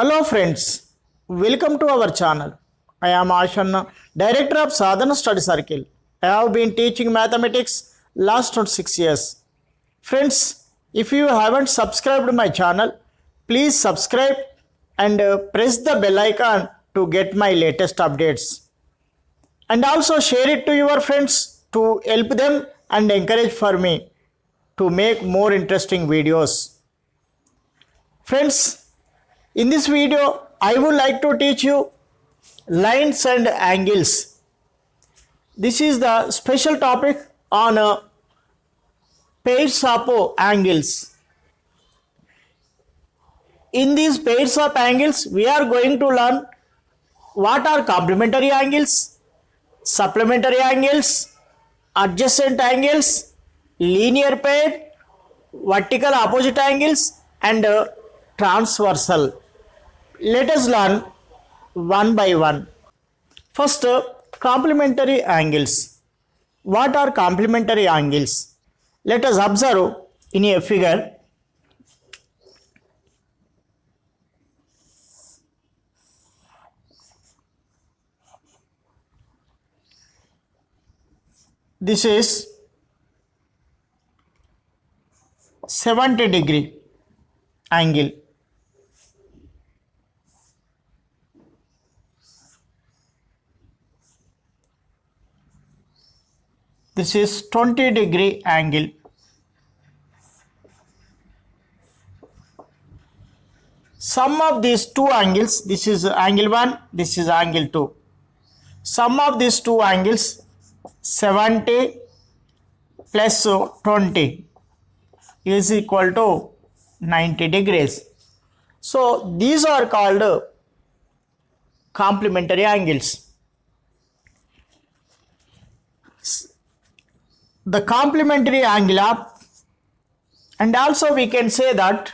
Hello friends, welcome to our channel. I am Ashanna, Director of Sadhana Study Circle. I have been teaching mathematics last 6 years. Friends, if you haven't subscribed my channel, please subscribe and press the bell icon to get my latest updates. And also share it to your friends to help them and encourage for me to make more interesting videos. Friends, in this video, I would like to teach you lines and angles. This is the special topic on pairs of angles. In these pairs of angles, we are going to learn what are complementary angles, supplementary angles, adjacent angles, linear pair, vertical opposite angles, and transversal. Let us learn one by one. First, complementary angles. What are complementary angles? Let us observe in a figure. This is 70-degree angle. This is 20-degree angle. Sum of these two angles, this is angle 1, this is angle 2. Sum of these two angles 70 plus 20 is equal to 90 degrees. So these are called complementary angles. The complementary angle of, and also we can say that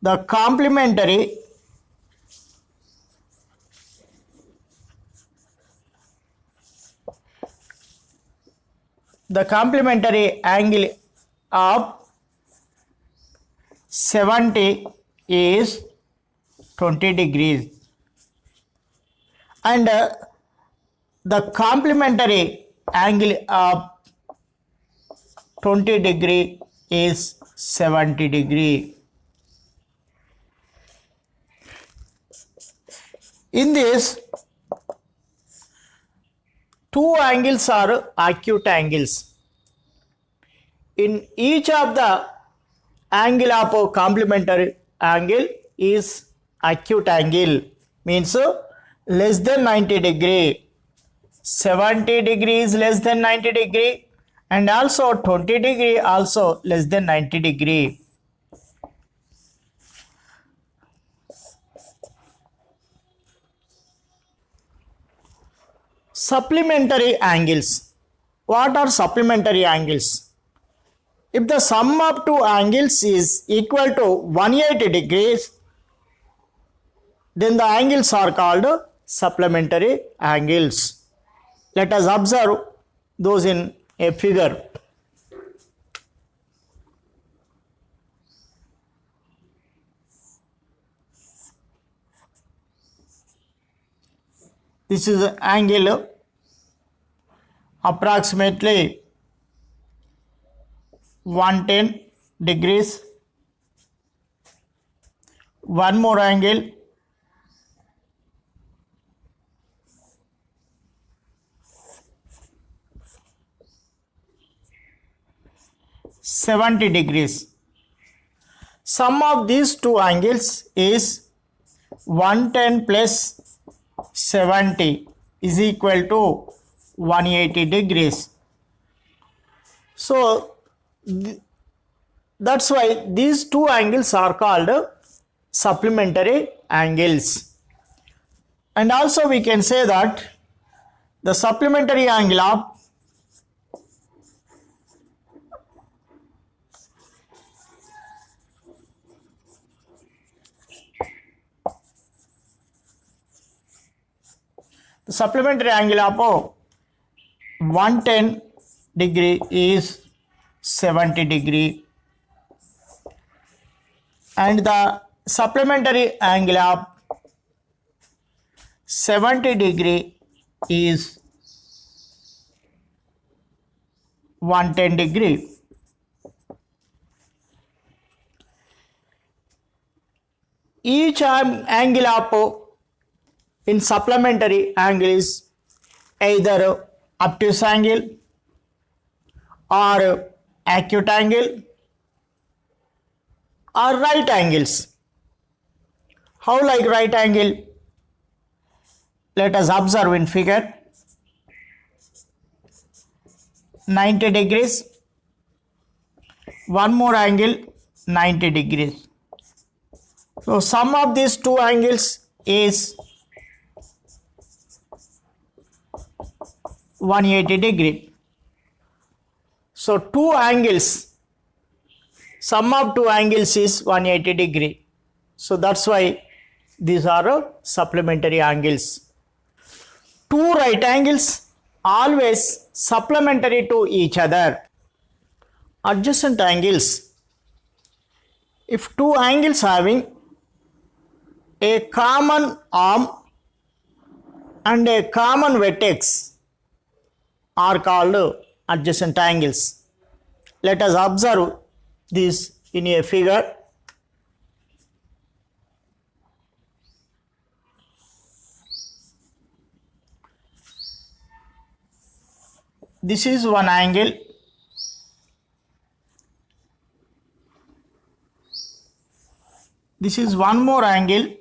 the complementary angle of 70 is 20 degrees, and the complementary angle of 20 degree is 70 degree. In this, two angles are acute angles. In each of the angle of a complementary angle is acute angle, means less than 90 degree. 70 degree is less than 90 degree, and also 20 degree also less than 90 degree. Supplementary angles. What are supplementary angles? If the sum of two angles is equal to 180 degrees, then the angles are called supplementary angles. Let us observe those in a figure. This is an angle approximately 110 degrees. One more angle, $70 degrees. Sum of these two angles is 110 plus 70 is equal to 180 degrees. So that's why these two angles are called supplementary angles. And also we can say that the supplementary angle of of 110 degree is 70 degree, and the supplementary angle of 70 degree is 110 degree. Each angle of in supplementary angle is either obtuse angle or acute angle or right angles. How like right angle? Let us observe in figure. 90 degrees, one more angle 90 degrees. So sum of these two angles is 180 degree. So two angles, sum of two angles is 180 degree. So that's why these are supplementary angles. Two right angles always supplementary to each other. Adjacent angles. If two angles having a common arm and a common vertex are called adjacent angles. Let us observe this in a figure. This is one angle. This is one more angle.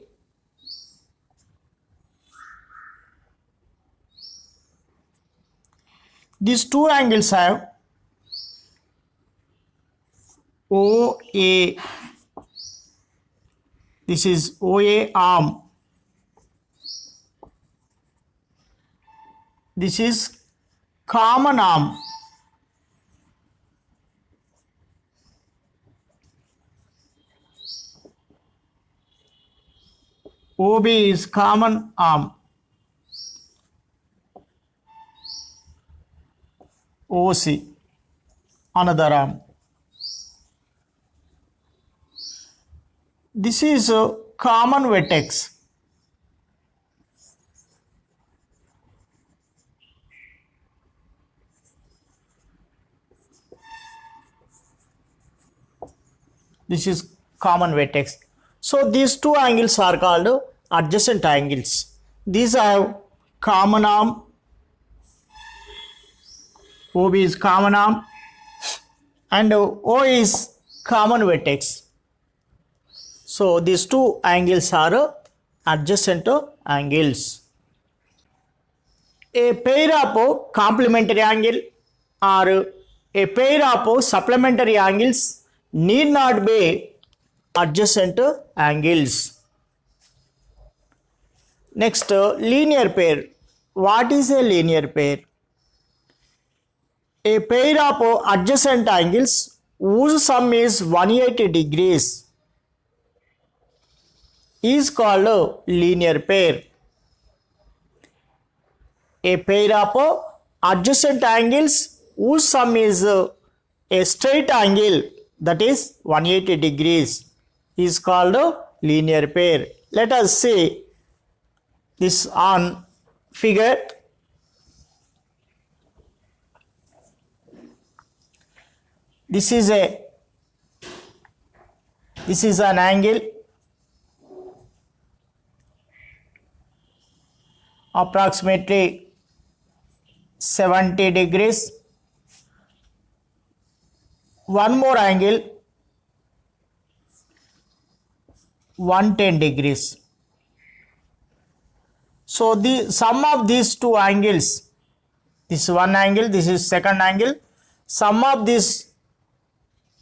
These two angles have OA. This is OA arm. This is common arm. OB is common arm. OC, another arm. This is a common vertex. This is common vertex. So these two angles are called adjacent angles. These have common arm. OB is common arm and O is common vertex. So these two angles are adjacent angles. A pair of complementary angle or a pair of supplementary angles need not be adjacent angles. Next, linear pair. What is a linear pair? A pair of adjacent angles whose sum is 180 degrees is called a linear pair. A pair of adjacent angles whose sum is a straight angle, that is 180 degrees, is called a linear pair. Let us see this on figure. This is an angle approximately 70 degrees. One more angle 110 degrees. So the sum of these two angles, this one angle, this is second angle, sum of these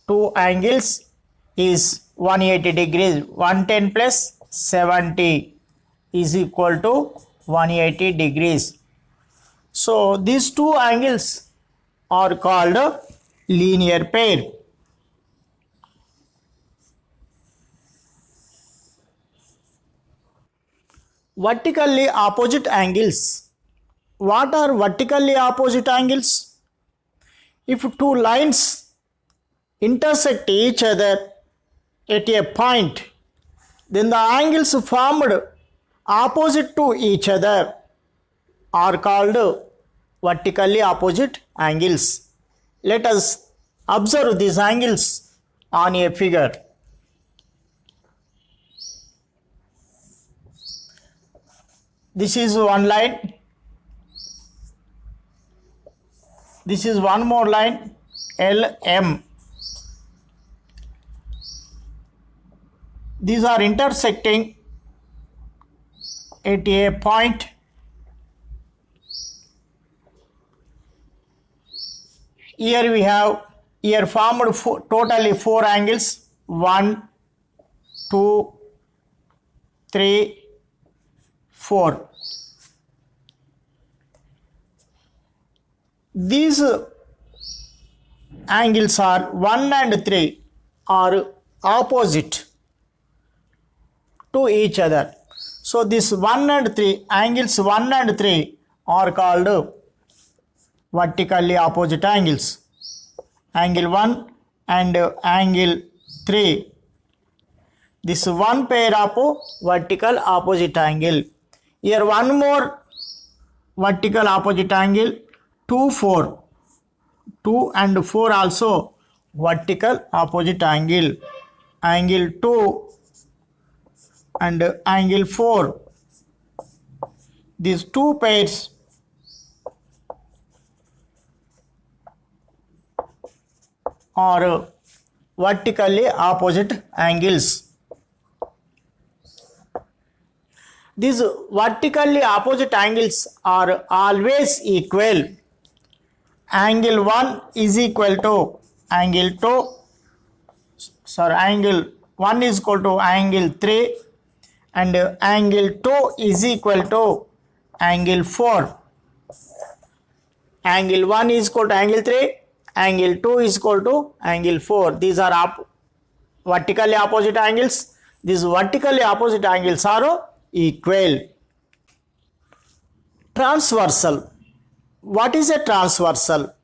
two angles is 180 degrees. 110 plus 70 is equal to 180 degrees. So these two angles are called linear pair. Vertically opposite angles. What are vertically opposite angles? If two lines intersect each other at a point, then the angles formed opposite to each other are called vertically opposite angles. Let us observe these angles on a figure. This is one line. This is one more line, LM. These are intersecting at a point. Here we have formed totally 4 angles. 1, 2, 3, 4. These angles are 1 and 3 are opposite to each other. So this 1 and 3 angles 1 and 3 are called vertically opposite angles. Angle 1 and angle 3. This one pair of vertical opposite angle. Here one more vertical opposite angle, 2, 4. 2 and 4 also vertical opposite angle. Angle 2 and angle 4. These two pairs are vertically opposite angles. These vertically opposite angles are always equal. Angle 1 is equal to angle 2. Angle 1 is equal to angle 3 and angle 2 is equal to angle 4. Angle 1 is equal to angle 3, angle 2 is equal to angle 4. These are vertically opposite angles. These vertically opposite angles are equal. Transversal. What is a transversal?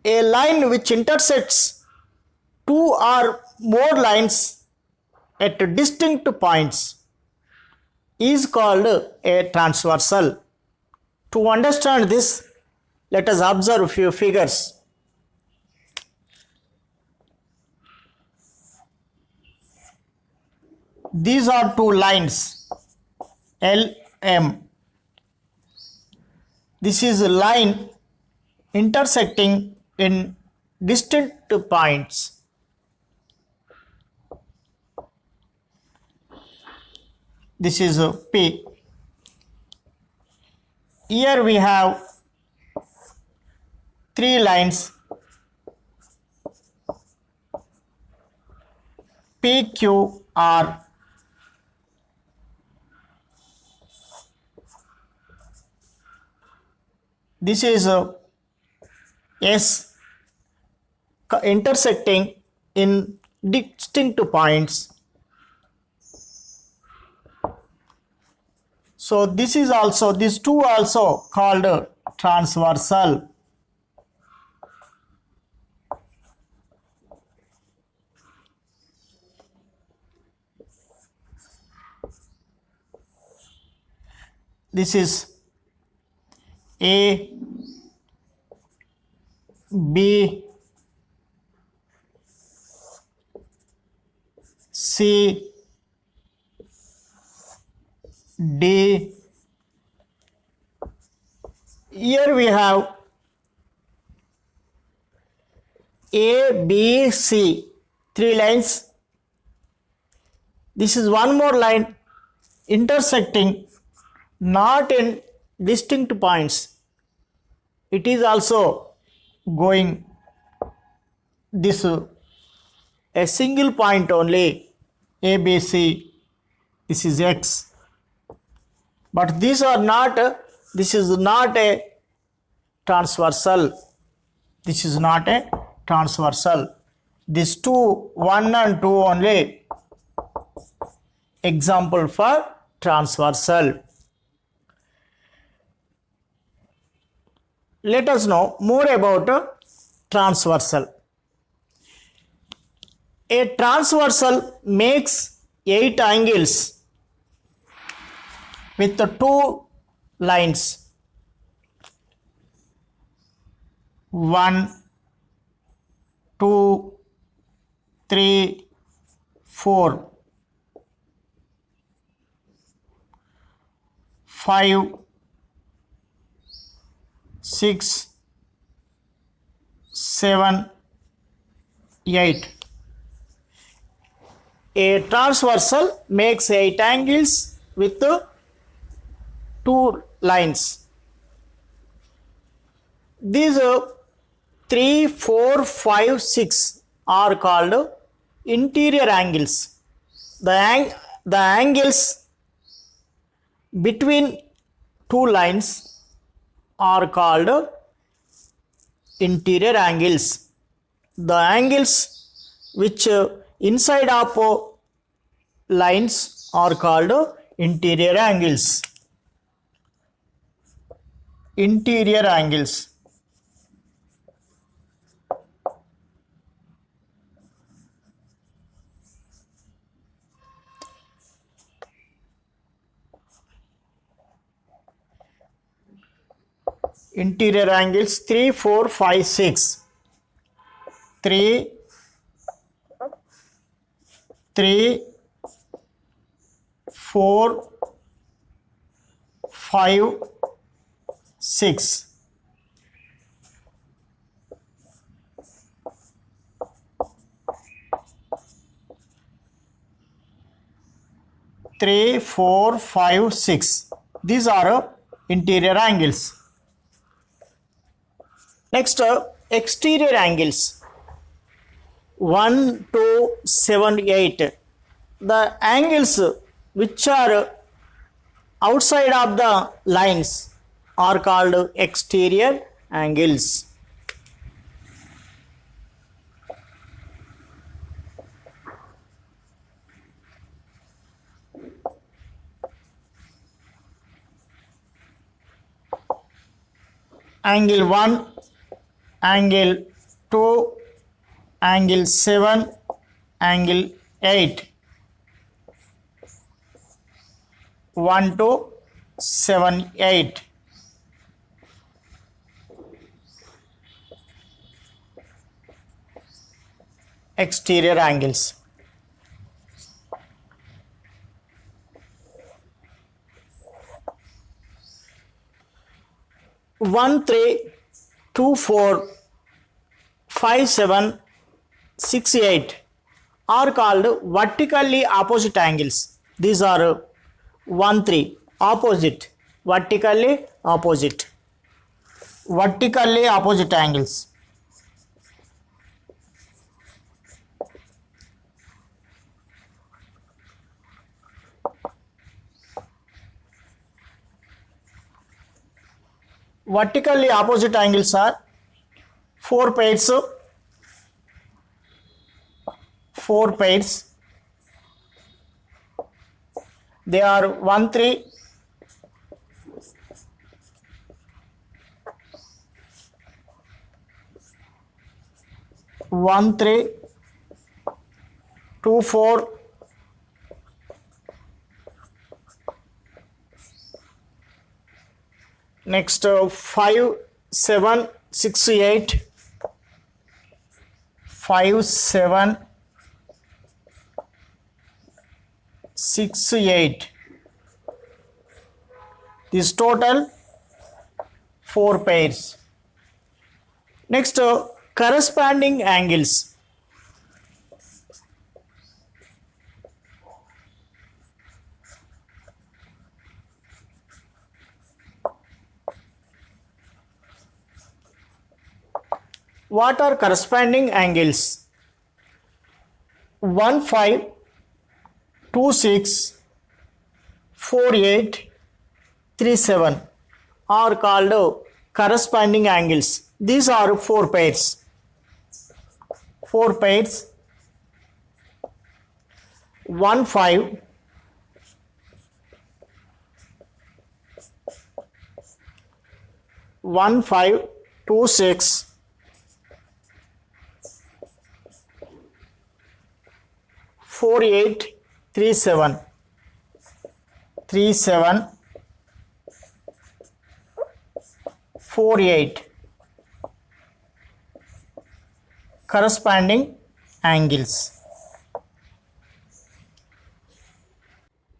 A line which intersects 2 or more lines at distinct points is called a transversal. To understand this, let us observe a few figures. These are 2 lines, LM. This is a line intersecting in distinct points. This is P. Here we have 3 lines, PQR. This is S intersecting in distinct points. So this is also, these two also called transversal. This is A, B, C, D. Here we have A, B, C, 3 lines. This is one more line intersecting not in distinct points. It is also going this a single point only, ABC. This is X. But these are not, this is not a transversal. This is not a transversal. These two, 1 and 2 only example for transversal. Let us know more about transversal. A transversal makes 8 angles with the two lines, 1, 2, 3, 4, 5, 6, 7, 8. A transversal makes 8 angles with two lines. These 3, 4, 5, 6 are called interior angles. The angles between two lines are called interior angles. The angles which inside of lines are called interior angles. Interior angles. Interior angles 3, 4, 5, 6. 3, 4, 5, 6. Three, 4, 5, 6. These are interior angles. Next, exterior angles 1, 2, 7, 8. The angles which are outside of the lines are called exterior angles. Angle 1, angle 2, angle 7, angle 8. 1, 2, 7, 8. Exterior angles. 1, 3, 2, 4, 5, 7, 6, 8 are called vertically opposite angles. These are 1, 3 opposite, vertically opposite angles. Vertically opposite angles are 4 pairs. 4 pairs. They are 1, 3, 1, 3, 2, 4, next 5, 7, 6, 8, 5, 7, 6, 8. This total 4 pairs. Next, corresponding angles. What are corresponding angles? 1, 5, 2, 6, 4, 8, 3, 7 are called corresponding angles. These are 4 pairs. 4 pairs. 1, 5, 1, 5, 2, 6, 4, 8, 3, 7. 3, 7 48 corresponding angles.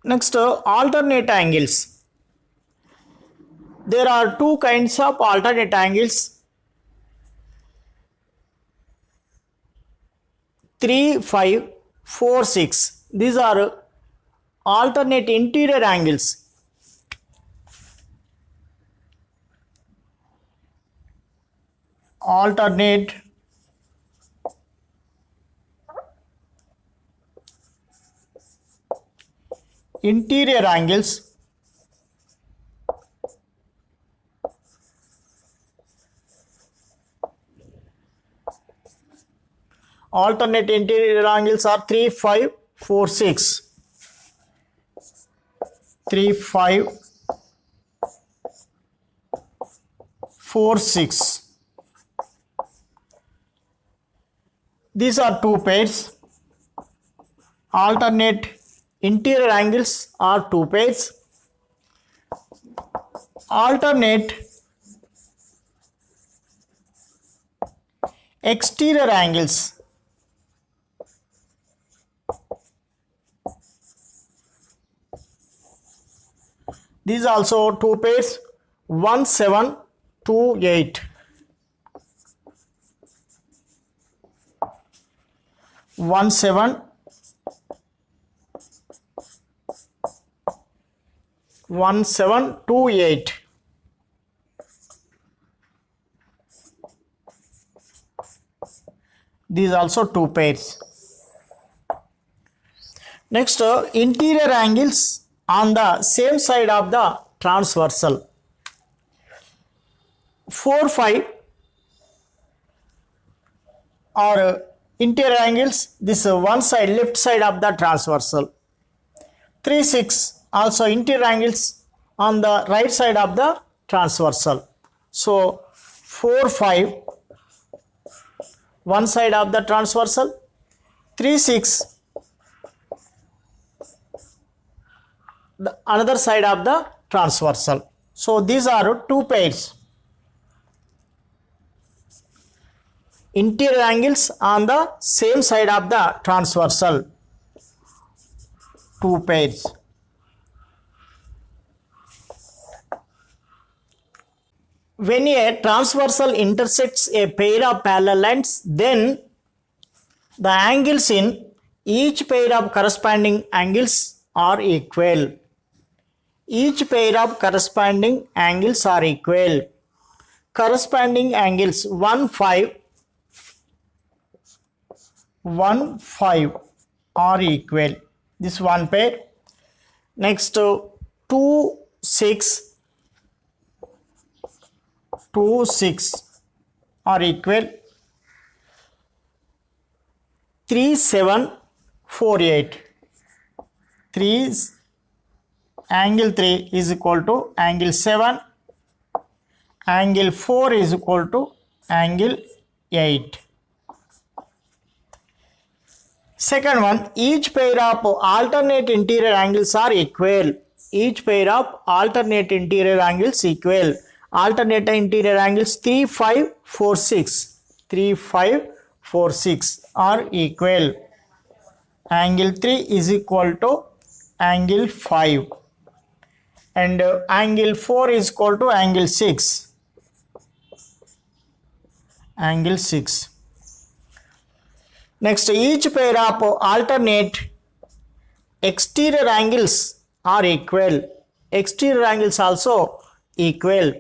Next, alternate angles. There are two kinds of alternate angles. 3, 5, 4, 6. These are alternate interior angles. Alternate interior angles. Alternate interior angles are 3, 5, 4, 6. 3, 5, 4, 6. These are two pairs. Alternate interior angles are two pairs. Alternate exterior angles. These also two pairs. 1, 7, 2, 8. 1, 7, 1, 7, 2, 8. These also two pairs. Next, interior angles on the same side of the transversal. 4, 5 are interior angles. This one side, left side of the transversal. 3, 6 also interior angles on the right side of the transversal. So 4, 5 one side of the transversal. 3, 6 the another side of the transversal. So these are two pairs. Interior angles on the same side of the transversal. Two pairs. When a transversal intersects a pair of parallel lines, then the angles in each pair of corresponding angles are equal. Each pair of corresponding angles are equal. Corresponding angles 1, 5, 1, 5 are equal. This one pair. Next 2, 6, 2, 6 are equal. 3, 7, 4, 8. 3 angle 3 is equal to angle 7. Angle 4 is equal to angle 8. Second one, each pair of alternate interior angles are equal. Each pair of alternate interior angles equal. Alternate interior angles 3, 5, 4, 6. 3, 5, 4, 6 are equal. Angle 3 is equal to angle 5. And angle 4 is equal to angle 6. Angle 6. Next, each pair of alternate exterior angles are equal. Exterior angles also equal.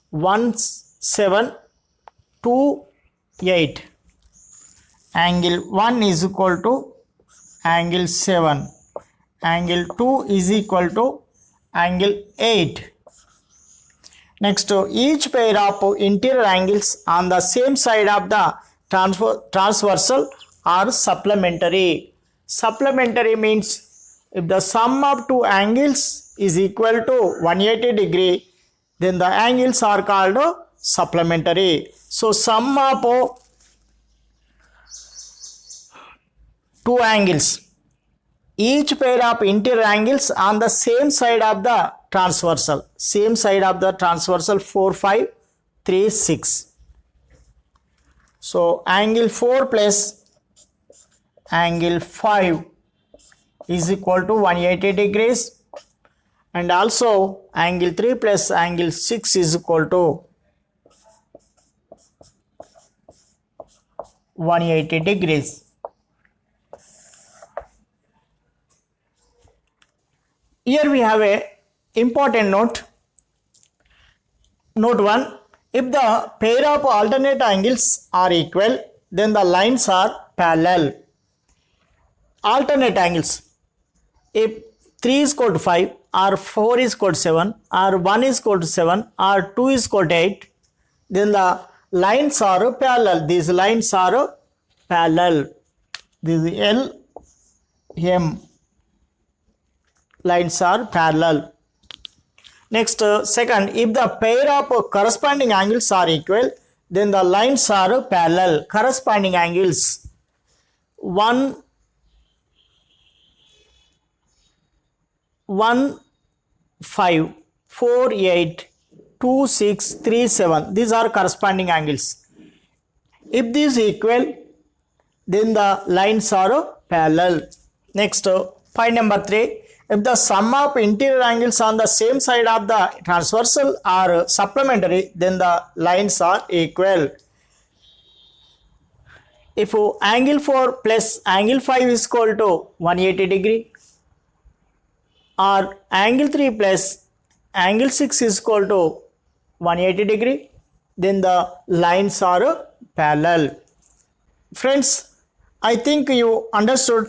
1, 7, 2, 8. Angle 1 is equal to angle 7. Angle 2 is equal to angle 8. Next, each pair of interior angles on the same side of the transversal are supplementary. Supplementary means if the sum of two angles is equal to 180 degree, then the angles are called supplementary. So sum of two angles, each pair of interior angles on the same side of the transversal, 4, 5 3, 6. So angle 4 plus angle 5 is equal to 180 degrees, and also angle 3 plus angle 6 is equal to 180 degrees. Here we have a important note. Note 1. If the pair of alternate angles are equal, then the lines are parallel. Alternate angles. If 3 is equal to 5, or 4 is equal to 7, or 1 is equal to 7, or 2 is equal to 8, then the lines are parallel. These lines are parallel. This is L, M. Lines are parallel. Next, second, if the pair of corresponding angles are equal, then the lines are parallel. Corresponding angles 1, 5, 4, 8, 2, 6, 3, 7. These are corresponding angles. If these equal, then the lines are parallel. Next, point number 3. If the sum of interior angles on the same side of the transversal are supplementary, then the lines are equal. If angle 4 plus angle 5 is equal to 180 degree, or angle 3 plus angle 6 is equal to 180 degree, then the lines are parallel. Friends, I think you understood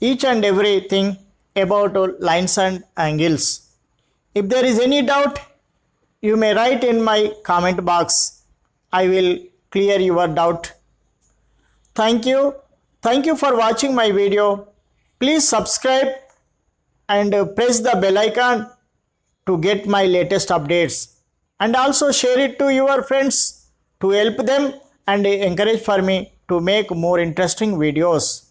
each and everything about lines and angles. If there is any doubt, you may write in my comment box. I will clear your doubt. Thank you. Thank you for watching my video. Please subscribe and press the bell icon to get my latest updates. And also share it to your friends to help them and encourage for me to make more interesting videos.